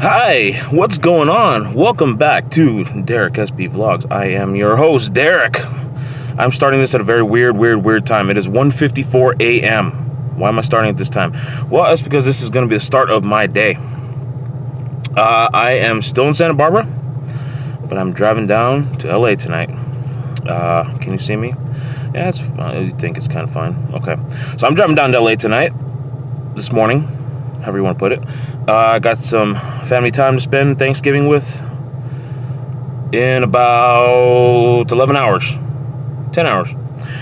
Hi, what's going on? Welcome back to Derek SB Vlogs. I am your host, Derek. I'm starting this at a very weird time. It is 1:54 a.m. Why am I starting at this time? Well, that's because this is going to be the start of my day. I am still in Santa Barbara, but I'm driving down to LA tonight. Can you see me? Yeah, I think it's kind of fine. Okay, so I'm driving down to LA tonight, this morning, however you want to put it. I got some family time to spend Thanksgiving with in about 11 hours. 10 hours.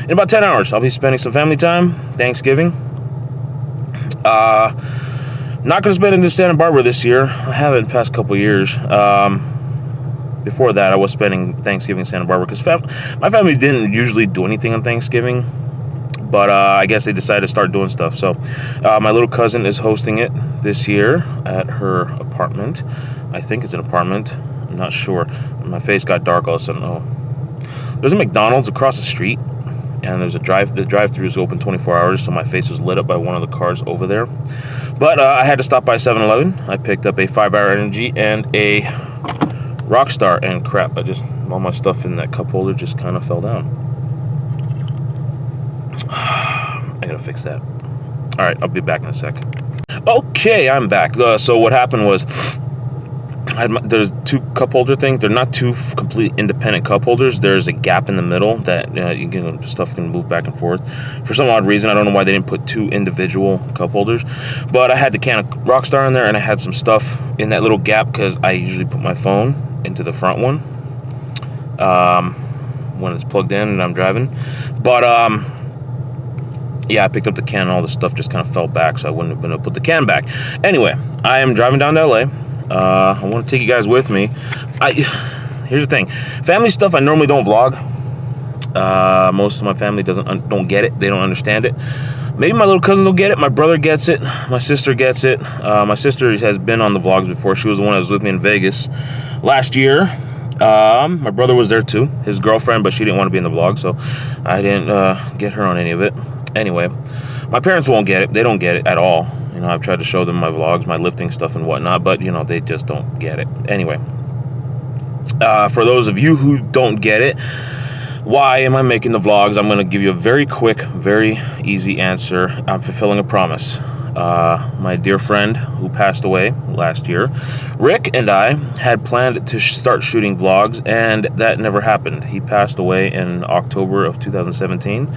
In about 10 hours, I'll be spending some family time, Thanksgiving. Not going to spend it in Santa Barbara this year. I haven't the past couple years. Before that, I was spending Thanksgiving in Santa Barbara because my family didn't usually do anything on Thanksgiving. But I guess they decided to start doing stuff. So my little cousin is hosting it this year at her apartment. I think it's an apartment. I'm not sure. My face got dark all of a sudden. Oh. There's a McDonald's across the street. And there's the drive-thru is open 24 hours. So my face was lit up by one of the cars over there. But I had to stop by 7-Eleven. I picked up a 5-Hour Energy and a Rockstar. And crap, all my stuff in that cup holder just kind of fell down. I gotta fix that. All right, I'll be back in a sec. Okay, I'm back. So what happened was, there's two cup holder things. They're not two completely independent cup holders. There's a gap in the middle that stuff can move back and forth. For some odd reason, I don't know why they didn't put two individual cup holders. But I had the can of Rockstar in there, and I had some stuff in that little gap because I usually put my phone into the front one when it's plugged in and I'm driving. But yeah, I picked up the can and all the stuff just kind of fell back, so I wouldn't have been able to put the can back. Anyway, I am driving down to LA. I want to take you guys with me. Here's the thing. Family stuff I normally don't vlog. Most of my family don't get it. They don't understand it. Maybe my little cousins will get it. My brother gets it. My sister gets it. My sister has been on the vlogs before. She was the one that was with me in Vegas last year. My brother was there too. His girlfriend, but she didn't want to be in the vlog, so I didn't get her on any of it. Anyway, my parents won't get it. They don't get it at all. You know, I've tried to show them my vlogs, my lifting stuff and whatnot, but, they just don't get it. Anyway, for those of you who don't get it, why am I making the vlogs? I'm going to give you a very quick, very easy answer. I'm fulfilling a promise. My dear friend who passed away last year, Rick, and I had planned to start shooting vlogs, and that never happened. He passed away in October of 2017.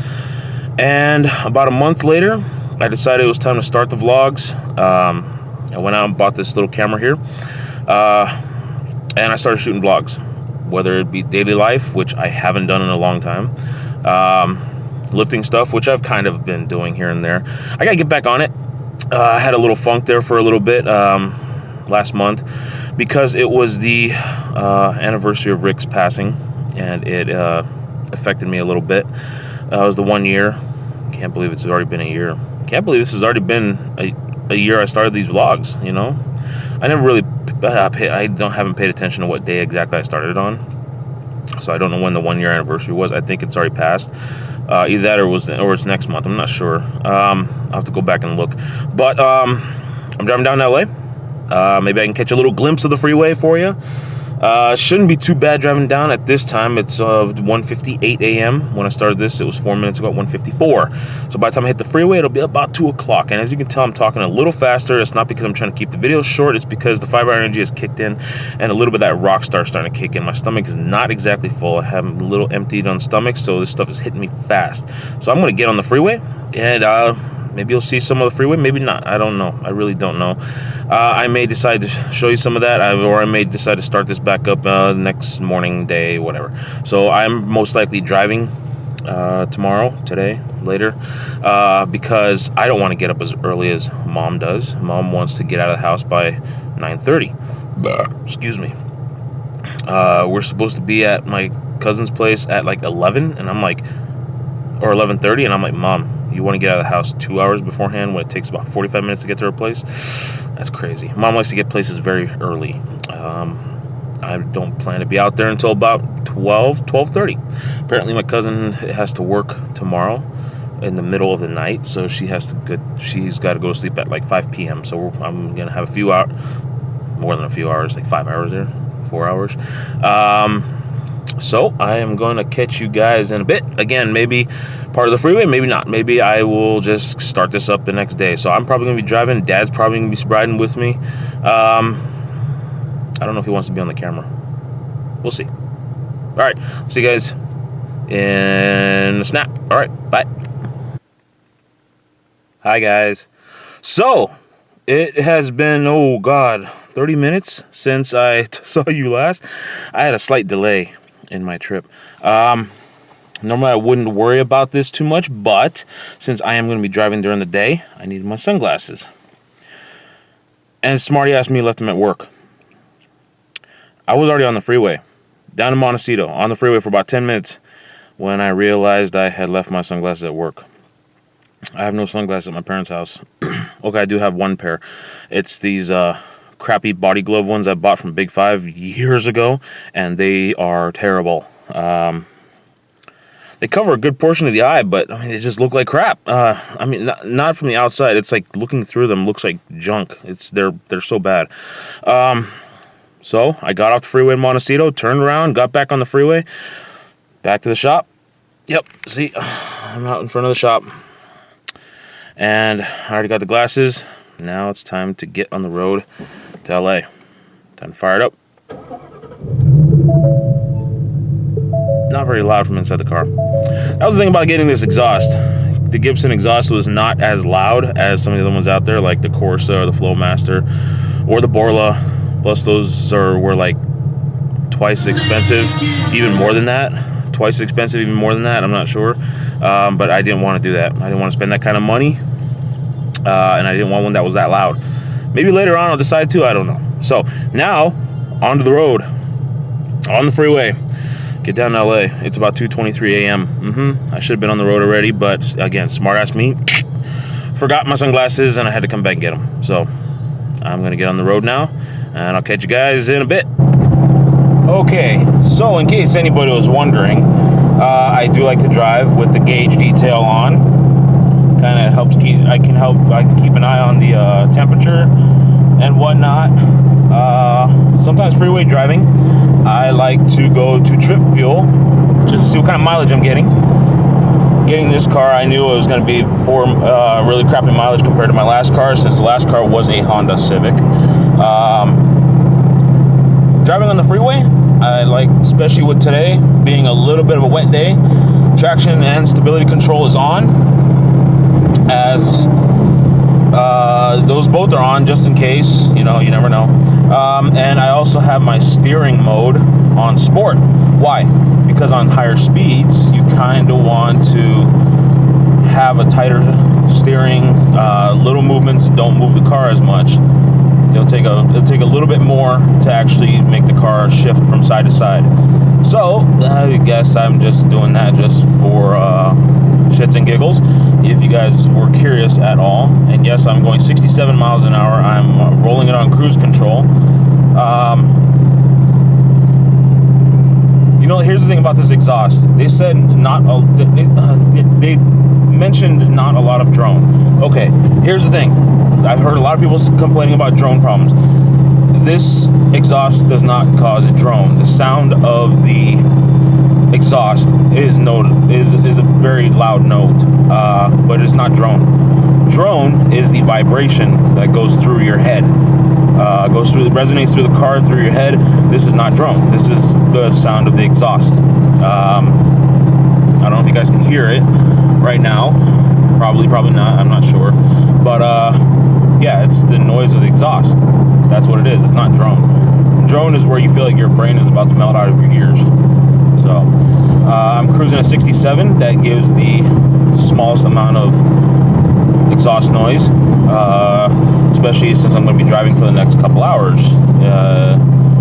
And about a month later, I decided it was time to start the vlogs. I went out and bought this little camera here. And I started shooting vlogs. Whether it be daily life, which I haven't done in a long time. Lifting stuff, which I've kind of been doing here and there. I gotta get back on it. I had a little funk there for a little bit last month. Because it was the anniversary of Rick's passing. And it affected me a little bit. It was the 1 year. Can't believe it's already been a year. Can't believe this has already been a year I started these vlogs, I never really, haven't paid attention to what day exactly I started it on. So I don't know when the 1 year anniversary was. I think it's already passed. Either that or it's next month. I'm not sure. I'll have to go back and look. But I'm driving down to LA. Maybe I can catch a little glimpse of the freeway for you. Shouldn't be too bad driving down at this time. It's 1:58 a.m. When I started this, it was 4 minutes ago at 1:54. So by the time I hit the freeway, it'll be about 2 o'clock. And as you can tell, I'm talking a little faster. It's not because I'm trying to keep the video short. It's because the 5-Hour Energy has kicked in and a little bit of that Rockstar is starting to kick in. My stomach is not exactly full. I have a little emptied on stomach, so this stuff is hitting me fast. So I'm going to get on the freeway and maybe you'll see some of the freeway, maybe not. I don't know. I really don't know. I may decide to show you some of that, or I may decide to start this back up next morning, day, whatever. So I'm most likely driving today, later, because I don't want to get up as early as Mom does. Mom wants to get out of the house by 9:30. Excuse me. We're supposed to be at my cousin's place at like 11, and I'm like, or 11:30, and I'm like, Mom, you want to get out of the house 2 hours beforehand when it takes about 45 minutes to get to her place? That's crazy. Mom likes to get places very early. I don't plan to be out there until about 12:30. Apparently my cousin has to work tomorrow in the middle of the night, so she's got to go to sleep at like 5 p.m. So I'm going to have a few hours. more than a few hours, like 5 hours there, 4 hours. So I am going to catch you guys in a bit. Again, maybe part of the freeway, maybe not. Maybe I will just start this up the next day. So I'm probably going to be driving. Dad's probably going to be riding with me. I don't know if he wants to be on the camera. We'll see. All right. See you guys in a snap. All right. Bye. Hi, guys. So it has been, oh, God, 30 minutes since I saw you last. I had a slight delay in my trip. Normally I wouldn't worry about this too much, but since I am going to be driving during the day, I needed my sunglasses. And Smarty asked me, left them at work. I was already on the freeway, down in Montecito, on the freeway for about 10 minutes when I realized I had left my sunglasses at work. I have no sunglasses at my parents' house. Okay, I do have one pair. It's these crappy body glove ones I bought from Big Five years ago, and they are terrible. They cover a good portion of the eye, but I mean, they just look like crap. I mean, not from the outside. It's like looking through them looks like junk. They're so bad. So I got off the freeway in Montecito, turned around, got back on the freeway, back to the shop. Yep, see, I'm out in front of the shop, and I already got the glasses. Now it's time to get on the road to LA. Time to fire it up. Not very loud from inside the car. That was the thing about getting this exhaust. The Gibson exhaust was not as loud as some of the other ones out there, like the Corsa or the Flowmaster or the Borla. Plus those were like twice as expensive, even more than that. Twice as expensive, even more than that. I'm not sure. But I didn't want to do that. I didn't want to spend that kind of money. And I didn't want one that was that loud. Maybe later on I'll decide to. I don't know. So now, onto the road. On the freeway. Get down to LA. It's about 2:23 a.m. I should have been on the road already, but again, smart ass me. Forgot my sunglasses and I had to come back and get them. So I'm going to get on the road now, and I'll catch you guys in a bit. Okay, so in case anybody was wondering, I do like to drive with the gauge detail on. Kind of helps I can keep an eye on the temperature and whatnot. Sometimes freeway driving, I like to go to trip fuel just to see what kind of mileage I'm getting. Getting this car, I knew it was going to be poor, really crappy mileage compared to my last car, since the last car was a Honda Civic. Driving on the freeway, I like, especially with today being a little bit of a wet day, traction and stability control is on, as those both are on just in case, you never know. And I also have my steering mode on sport. Why? Because on higher speeds, you kind of want to have a tighter steering, little movements don't move the car as much. It'll take a little bit more to actually make the car shift from side to side. So I guess I'm just doing that just for shits and giggles, if you guys were curious at all. And yes, I'm going 67 miles an hour. I'm rolling it on cruise control. Here's the thing about this exhaust. They said they mentioned not a lot of drone. Okay, here's the thing. I've heard a lot of people complaining about drone problems. This exhaust does not cause drone. The sound of the exhaust is a very loud note, but it's not drone. Drone is the vibration that goes through your head, resonates through the car, through your head. This is not drone. This is the sound of the exhaust. I don't know if you guys can hear it right now. Probably not. I'm not sure. But yeah, it's the noise of the exhaust. That's what it is. It's not drone. Drone is where you feel like your brain is about to melt out of your ears. So I'm cruising at 67. That gives the smallest amount of exhaust noise, especially since I'm going to be driving for the next couple hours.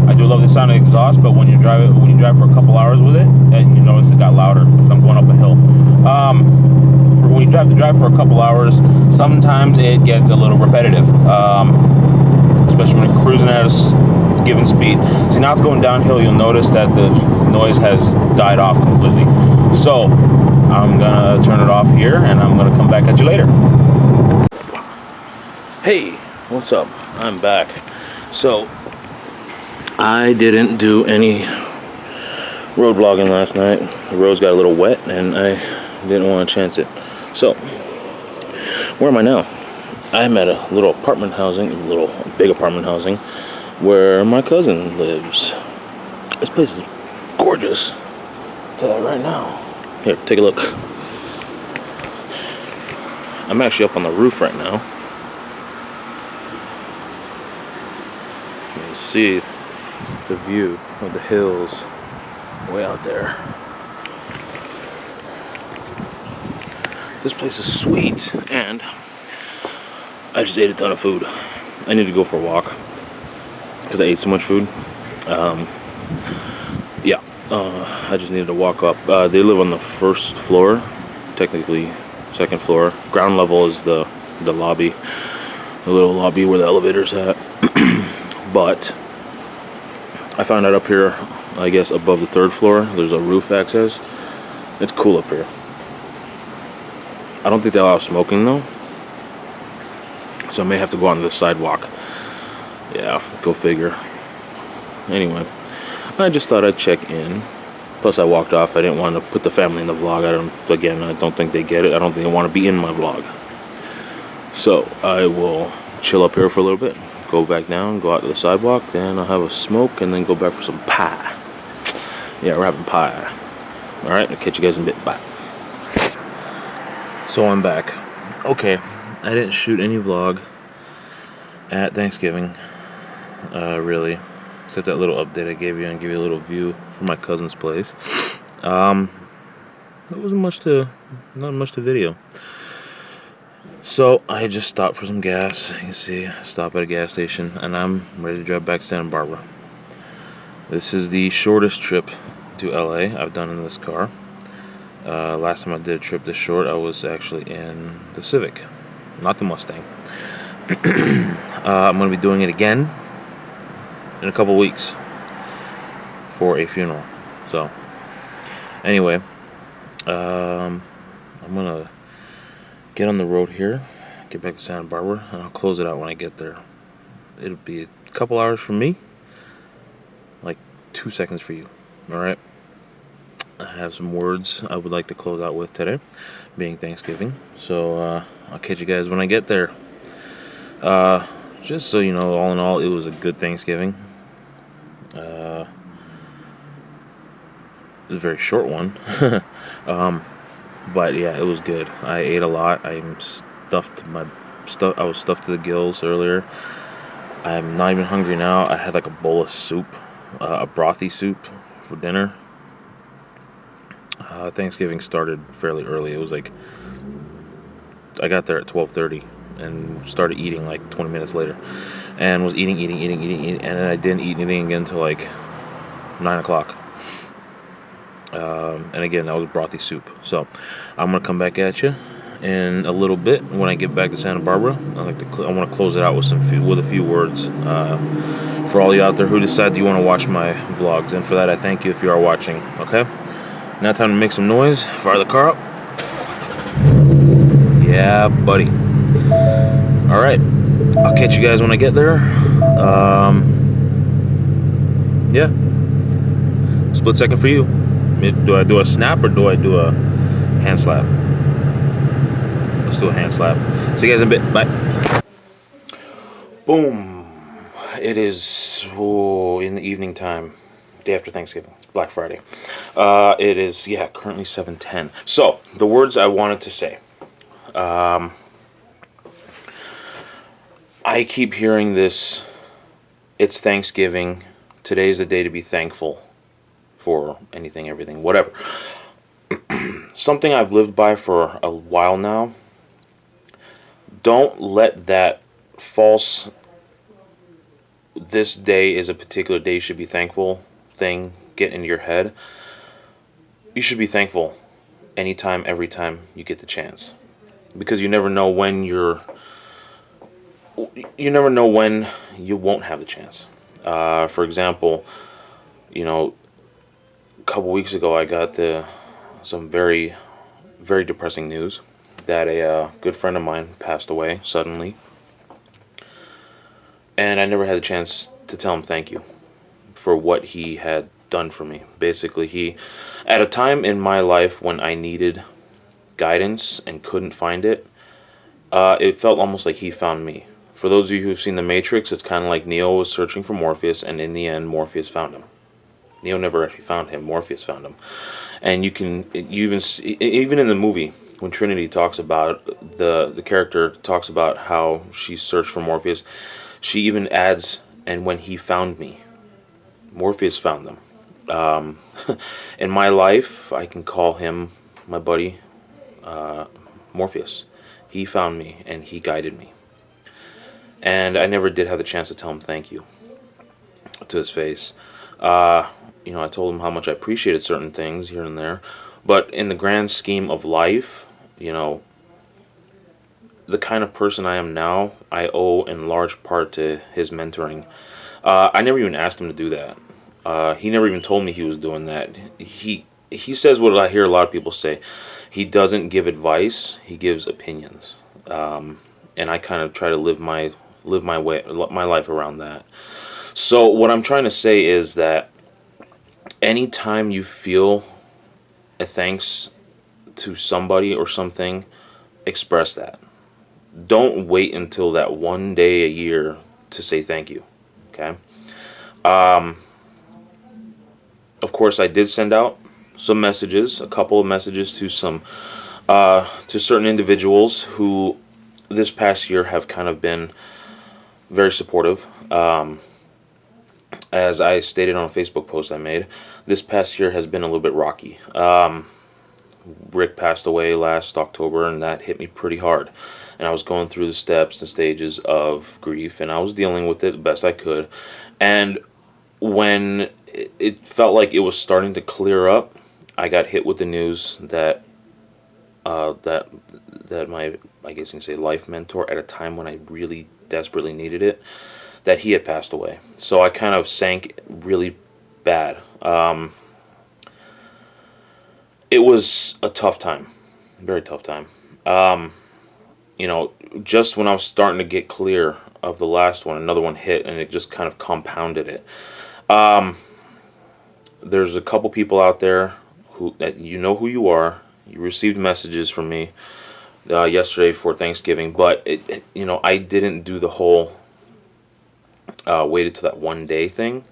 I do love the sound of exhaust, but when you drive for a couple hours with it, you notice it got louder because I'm going up a hill. When you drive for a couple hours, sometimes it gets a little repetitive, especially when you're cruising at a given speed. See, now it's going downhill. You'll notice that the noise has died off completely. So I'm gonna turn it off here, and I'm gonna come back at you later. Hey, what's up? I'm back. So I didn't do any road vlogging last night. The roads got a little wet and I didn't want to chance it. So, where am I now? I'm at a little apartment housing, big apartment housing, where my cousin lives. This place is gorgeous. I'll tell you that right now. Here, take a look. I'm actually up on the roof right now. You can see the view of the hills way out there. This place is sweet, and I just ate a ton of food. I need to go for a walk because I ate so much food. I just needed to walk up. They live on the first floor, technically second floor. Ground level is the lobby, the little lobby where the elevator's at. But I found out up here, I guess above the third floor, there's a roof access. It's cool up here. I don't think they allow smoking though, so I may have to go on the sidewalk. Yeah, go figure. Anyway, I just thought I'd check in. Plus, I walked off. I didn't want to put the family in the vlog. I don't think they get it. I don't think they want to be in my vlog. So I will chill up here for a little bit. Go back down, go out to the sidewalk, then I'll have a smoke, and then go back for some pie. Yeah, we're having pie. All right, I'll catch you guys in a bit. Bye. So I'm back. Okay, I didn't shoot any vlog at Thanksgiving, really, except that little update I gave you and give you a little view from my cousin's place. There wasn't not much to video. So I just stopped for some gas. You can see, stop at a gas station, and I'm ready to drive back to Santa Barbara. This is the shortest trip to LA I've done in this car. Last time I did a trip this short, I was actually in the Civic, not the Mustang. I'm going to be doing it again in a couple weeks for a funeral. So, anyway, I'm going to get on the road here, get back to Santa Barbara, and I'll close it out when I get there. It'll be a couple hours for me, like 2 seconds for you, alright? I have some words I would like to close out with today, being Thanksgiving. So I'll catch you guys when I get there. Just so you know, all in all, it was a good Thanksgiving. It was a very short one. But yeah, it was good. I ate a lot. I was stuffed to the gills earlier. I'm not even hungry now. I had like a bowl of soup, a brothy soup for dinner. Thanksgiving started fairly early. It was like I got there at 12:30 and started eating like 20 minutes later, and was eating, and then I didn't eat anything again until like 9 o'clock. And again, that was brothy soup. So I'm gonna come back at you in a little bit when I get back to Santa Barbara. I want to close it out with a few words for all you out there who decide that you want to watch my vlogs, and for that I thank you if you are watching. Okay. Now time to make some noise. Fire the car up. Yeah, buddy. Alright. I'll catch you guys when I get there. Yeah. Split second for you. Do I do a snap or do I do a hand slap? Let's do a hand slap. See you guys in a bit. Bye. Boom. It is in the evening time. Day after Thanksgiving. It's Black Friday. It is, currently 7:10. So, the words I wanted to say. I keep hearing this, it's Thanksgiving, today's the day to be thankful for anything, everything, whatever. Something I've lived by for a while now. Don't let that false, this day is a particular day you should be thankful thing get into your head. You should be thankful anytime, every time you get the chance, because you never know when you won't have the chance. For example, a couple weeks ago I got some very, very depressing news that a good friend of mine passed away suddenly, and I never had a chance to tell him thank you for what he had done for me. Basically, at a time in my life when I needed guidance and couldn't find it, it felt almost like he found me. For those of you who've seen The Matrix, it's kind of like Neo was searching for Morpheus, and in the end, Morpheus found him. Neo never actually found him. Morpheus found him. And you even see, even in the movie, when Trinity talks about the character talks about how she searched for Morpheus, she even adds, and when he found me, Morpheus found them. In my life, I can call him my buddy, Morpheus. He found me and he guided me. And I never did have the chance to tell him thank you to his face. I told him how much I appreciated certain things here and there. But in the grand scheme of life, the kind of person I am now, I owe in large part to his mentoring. I never even asked him to do that. He never even told me he was doing that. He says what I hear a lot of people say. He doesn't give advice. He gives opinions. And I kind of try to live my life around that. So what I'm trying to say is that anytime you feel a thanks to somebody or something, express that. Don't wait until that one day a year to say thank you. Okay. Of course, I did send out some messages, a couple of messages to to certain individuals who this past year have kind of been very supportive. As I stated on a Facebook post I made, this past year has been a little bit rocky. Rick passed away last October, and that hit me pretty hard. And I was going through the steps and stages of grief, and I was dealing with it the best I could. And when it felt like it was starting to clear up, I got hit with the news that that my, I guess you can say, life mentor at a time when I really desperately needed it, that he had passed away. So I kind of sank really bad. It was a tough time, very tough time. Just when I was starting to get clear of the last one, another one hit, and it just kind of compounded it. There's a couple people out there that you know who you are. You received messages from me yesterday for Thanksgiving, but I didn't do the whole waited to that one day thing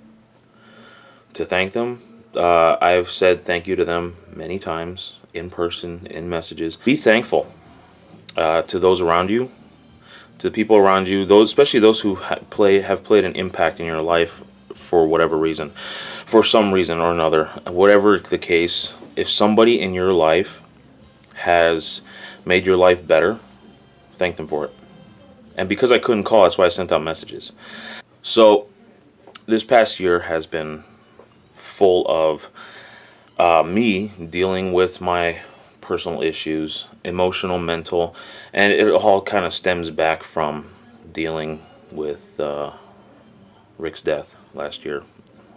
to thank them. I've said thank you to them many times, in person, in messages. Be thankful to those around you, to the people around you, those, especially those who have played an impact in your life for whatever reason, for some reason or another. Whatever the case, if somebody in your life has made your life better, thank them for it. And because I couldn't call, that's why I sent out messages. So this past year has been full of me dealing with my personal issues, emotional, mental, and it all kind of stems back from dealing with Rick's death last year.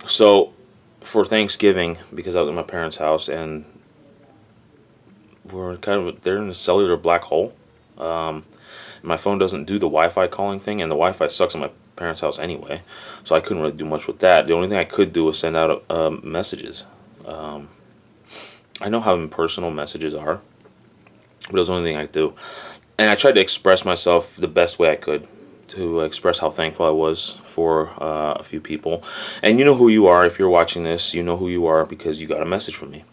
So for Thanksgiving, because I was at my parents' house and they're in a cellular black hole. My phone doesn't do the Wi-Fi calling thing, and the Wi-Fi sucks at my parents' house anyway, so I couldn't really do much with that. The only thing I could do was send out messages. I know how impersonal messages are, but it was the only thing I could do. And I tried to express myself the best way I could, to express how thankful I was for a few people. And you know who you are. If you're watching this, you know who you are because you got a message from me.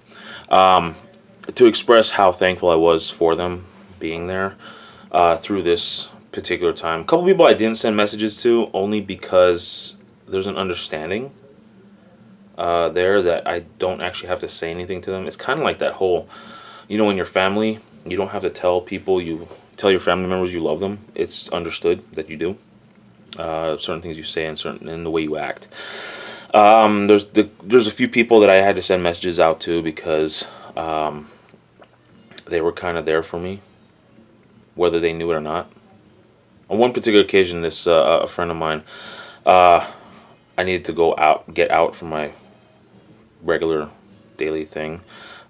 To express how thankful I was for them being there through this particular time. A couple people I didn't send messages to, only because there's an understanding there that I don't actually have to say anything to them. It's kind of like that whole, in your family, you don't have to tell people, you tell your family members you love them. It's understood that you do. Certain things you say and in the way you act. There's a few people that I had to send messages out to because they were kind of there for me, whether they knew it or not. On one particular occasion, this a friend of mine, I needed to get out from my regular daily thing,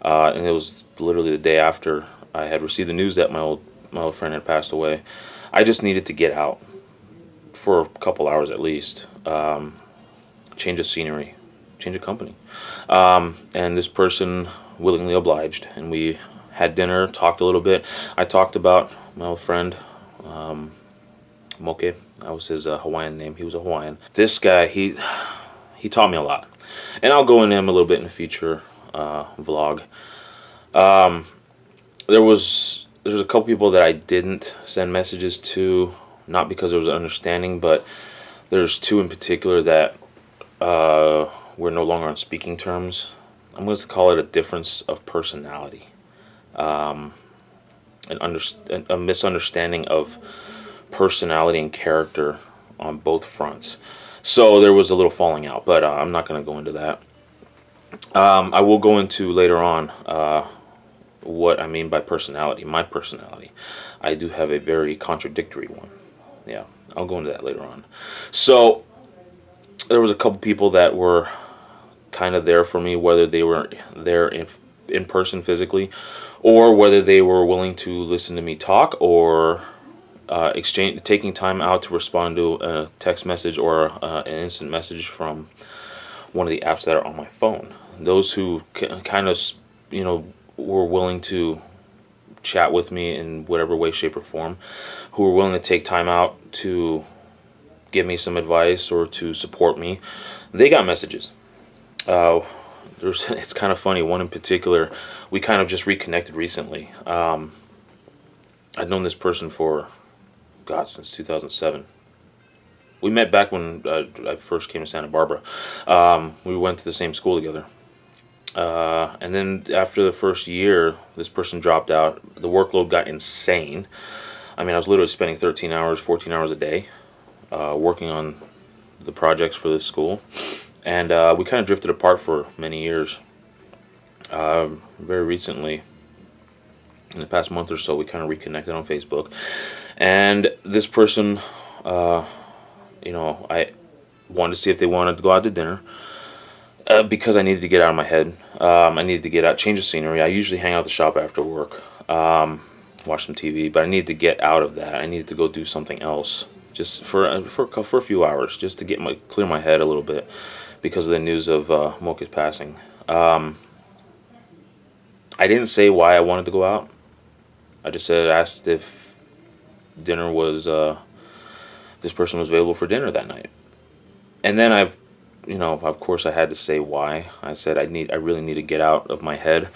and it was literally the day after I had received the news that my old friend had passed away. I just needed to get out for a couple hours at least, change of scenery, change of company. And this person willingly obliged, and we had dinner, talked a little bit. I talked about my old friend, Moke. That was his Hawaiian name. He was a Hawaiian. This guy, he taught me a lot, and I'll go into him a little bit in a future vlog. There's a couple people that I didn't send messages to, not because there was an understanding, but there's two in particular that we're no longer on speaking terms. I'm going to call it a difference of personality, a misunderstanding of personality and character on both fronts. So there was a little falling out, but I'm not going to go into that. I will go into later on what I mean by personality, my personality. I do have a very contradictory one. Yeah, I'll go into that later on. So there was a couple people that were kind of there for me, whether they were there in person physically, or whether they were willing to listen to me talk, or taking time out to respond to a text message or an instant message from one of the apps that are on my phone. Those who kind of, were willing to chat with me in whatever way, shape, or form, who were willing to take time out to give me some advice or to support me, they got messages. It's kind of funny. One in particular, we kind of just reconnected recently. I'd known this person for, God, since 2007. We met back when I first came to Santa Barbara. We went to the same school together. And then after the first year, this person dropped out. The workload got insane. I mean, I was literally spending 13 hours, 14 hours a day working on the projects for this school. And we kind of drifted apart for many years. Very recently, in the past month or so, we kind of reconnected on Facebook. And this person, I wanted to see if they wanted to go out to dinner. Because I needed to get out of my head. I needed to get out, change the scenery. I usually hang out at the shop after work, watch some TV, but I needed to get out of that. I needed to go do something else, just for a few hours, just to clear my head a little bit, because of the news of Mocha's passing. I didn't say why I wanted to go out. I just asked if dinner was this person was available for dinner that night, and then of course I had to say why. I said I really need to get out of my head.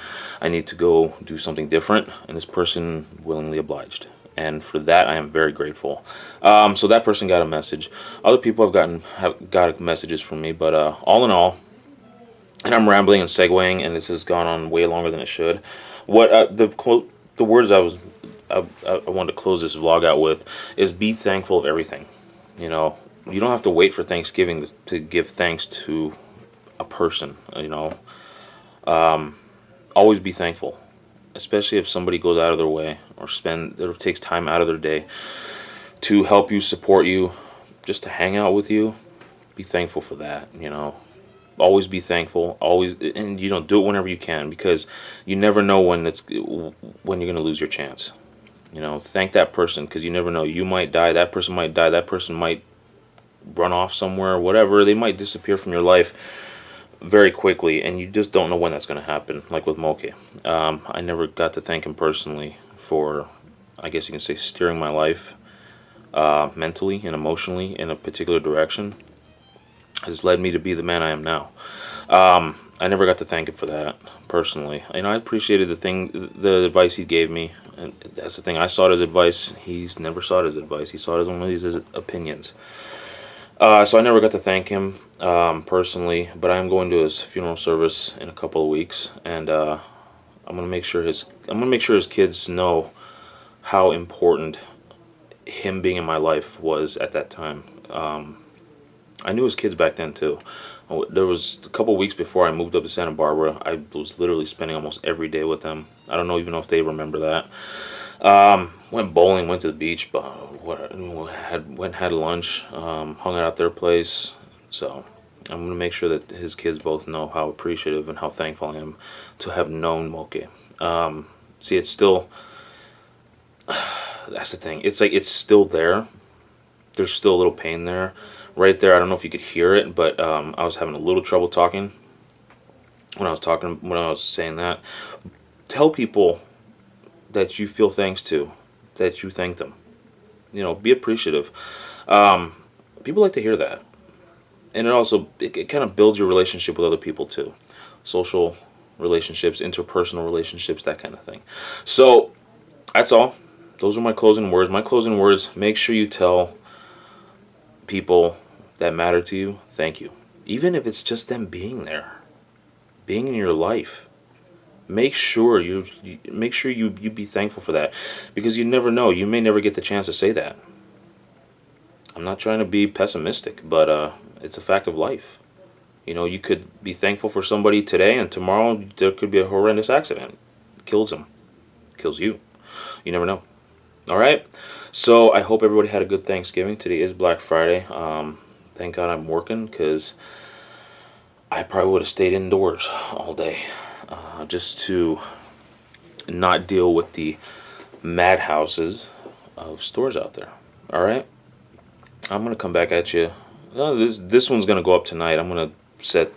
I need to go do something different, and this person willingly obliged. And for that, I am very grateful. So that person got a message. Other people have got messages from me, but all in all, and I'm rambling and segueing, and this has gone on way longer than it should. What the words I wanted to close this vlog out with is: be thankful of everything. You don't have to wait for Thanksgiving to give thanks to a person, Always be thankful, especially if somebody goes out of their way or takes time out of their day to help you, support you, just to hang out with you. Be thankful for that, Always be thankful, always, and do it whenever you can, because you never know when you're going to lose your chance. Thank that person, because you never know. You might die, that person might die, that person might run off somewhere, whatever. They might disappear from your life very quickly, and you just don't know when that's going to happen, like with Moke. I never got to thank him personally for, I guess you can say, steering my life mentally and emotionally in a particular direction. Has led me to be the man I am now. I never got to thank him for that personally. I appreciated the advice he gave me, and that's the thing. I saw it as advice. He's never saw it as advice. He saw it as one of his opinions. So I never got to thank him personally, but I am going to his funeral service in a couple of weeks, and I'm gonna make sure his kids know how important him being in my life was at that time. I knew his kids back then too. There was a couple of weeks before I moved up to Santa Barbara. I was literally spending almost every day with them. I don't even know if they remember that. Went bowling, went to the beach, but had lunch, hung out at their place. So I'm gonna make sure that his kids both know how appreciative and how thankful I am to have known Moke. See, it's still, that's the thing. It's like it's still there. There's still a little pain there right there. I don't know if you could hear it, but I was having a little trouble talking when I was saying that. Tell people that you feel thanks to, that you thank them. Be appreciative. People like to hear that, and it kind of builds your relationship with other people too, social relationships, interpersonal relationships, that kind of thing. So that's all. Those are my closing words. My closing words: make sure you tell people that matter to you, thank you, even if it's just them being there, being in your life. Make sure you be thankful for that, because you never know. You may never get the chance to say that. I'm not trying to be pessimistic, but it's a fact of life. You could be thankful for somebody today, and tomorrow there could be a horrendous accident. Kills them. Kills you. You never know. All right? So I hope everybody had a good Thanksgiving. Today is Black Friday. Thank God I'm working, because I probably would have stayed indoors all day, just to not deal with the madhouses of stores out there. All right? I'm going to come back at you. This one's going to go up tonight. I'm going to set...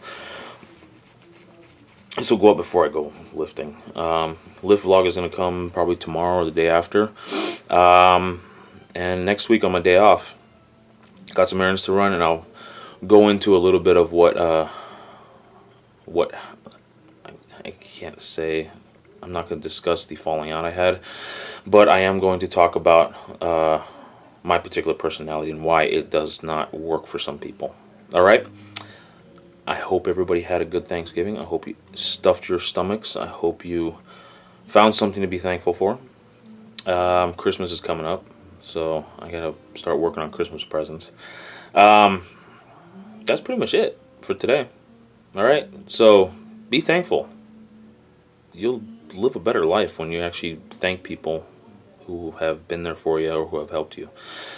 This will go up before I go lifting. Lift vlog is going to come probably tomorrow or the day after. And next week on my day off, got some errands to run, and I'll go into a little bit of what I can't say. I'm not going to discuss the falling out I had, but I am going to talk about my particular personality and why it does not work for some people. All right? I hope everybody had a good Thanksgiving. I hope you stuffed your stomachs. I hope you found something to be thankful for. Christmas is coming up, so I got to start working on Christmas presents. That's pretty much it for today. All right? So be thankful. You'll live a better life when you actually thank people who have been there for you or who have helped you.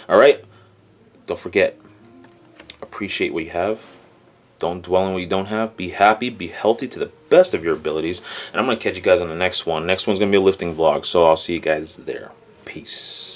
All right? Don't forget, appreciate what you have. Don't dwell on what you don't have. Be happy. Be healthy to the best of your abilities. And I'm going to catch you guys on the next one. Next one's going to be a lifting vlog, so I'll see you guys there. Peace.